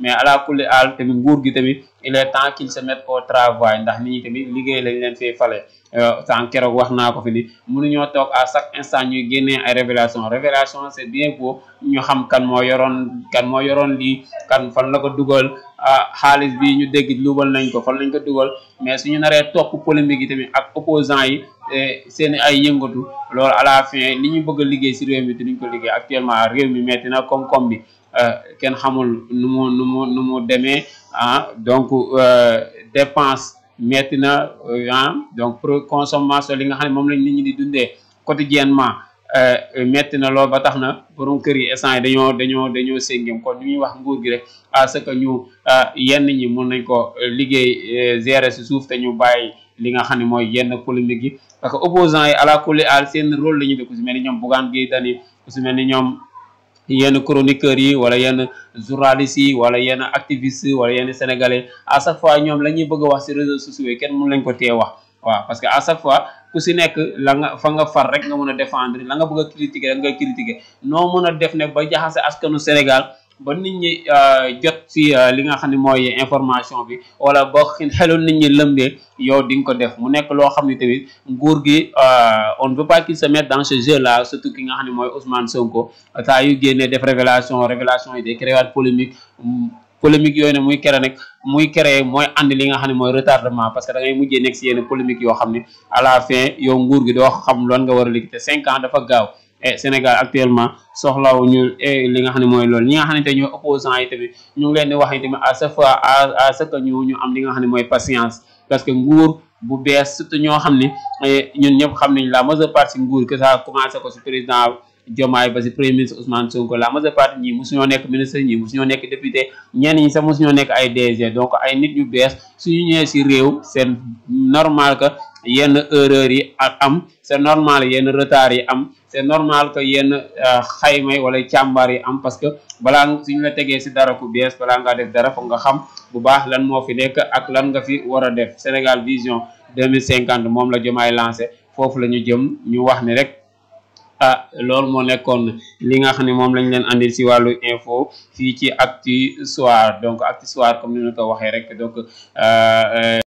mais ala kulli aal tamit nguur gi tamit il est temps qu'il se mette au travail ndax nit ñi tamit liggéey lañ leen fee fale sànq keroog wax naa ko fi ni mënuñoo toog à chaque instant ñuy génnee ay révélation c'est bien beau ñu xam kan moo yoroon lii kan fan la ko dugal xaalis bi ñu dégg luubal nañ ko fan lañ ko dugal mais suñu naree topp polémique yi tamit ak opposants yi seen ay yëngatu loolu à la fin li ñu bëgg a liggéey si réew mi dinañ ko liggéey actuellement réew mi metti na koom-koom bi kenn xamul nu mu demee donc dépense metti na donc pour consommation li nga xam ne moom lañ nit ñi di dundee quotidiennement metti na lool ba tax na borom kër yi instant yi dañoo séngem kon ñu ñuy wax nguur gi rek à ce que ñu yenn ñi mun nañ ko liggéey gérer si suuf te ñu bàyyi li nga xam ne mooy yenn polémique yi parce que opposants yi ala kulli al seen rôle la ñuy def ku si mel ni ñoom Bougane Gueye Dany ku si mel ni ñoom yenn chroniqueurs yi wala yenn journalistes yi wala yenn activistes wala yenn sénégalais à chaque fois ñoom la ñuy bëgg a wax si réseaux sociaux yi kenn mun lañ ko tee wax waaw parce que à chaque fois ku si nekk la nga fa nga far rek nga mën a défendre la nga bëgg a critiquer rek ngay critiquer noo mën a def ne ba jaxase askanu Sénégal ba nit ñi jot si li nga xam ne mooy information bi wala ba xelul nit ñi lëmbee yow di nga ko def mu nekk loo xam ne tamit nguur gi on ne veut pas qu'il se mette dans ce jeu là surtout ki nga xam ne mooy Ousmane Sonko saa yu génnee def révélation yi day créer polémique yooyu ne muy créer mooy andi li nga xam ne mooy retardement parce que da ngay mujjee nekk si yenn polémique yoo xam ne à la fin yow nguur gi doo xam loon nga war a liggéey te 5 ans dafa gaaw et Sénégal actuellement soxlawu ñu li nga xam ne mooy loolu ñi nga xamante ñooy opposants yi tamit ñu ngi leen di wax yi tamit à chaque fois à ce que ñu am li nga xam ne mooy patience parce que nguur bu bees surtout ñoo xam ne ñun ñëpp xam nañ la majeure partie nguur que ça commencé ko si président Diomaye ba si premier ministre Ousmane Sonko la majeure partie ñii mosuñoo nekk ministre ñii mosuñoo nekk député ñenn ñi sax mosuñoo nekk ay DG donc ay nit ñu bees suñu ñëwee si réew c'est normal que yenn erreurs yi am c'est normal yenn retard yi am c'est normal que yenn xaymay wala càmbar yi am parce que balaa suñu la tegee si dara ku bees balaa ngaa def dara foog nga xam bu baax lan moo fi nekk ak lan nga fi war a def Sénégal vision 2050 moom la Diomaye lancé foofu la ñu jëm ñu wax ni rek loolu moo nekkoon li nga xam ne moom lañ leen andil si wàllu info fii ci Actu Soir donc Actu Soir comme ni ñu ko waxee rek donc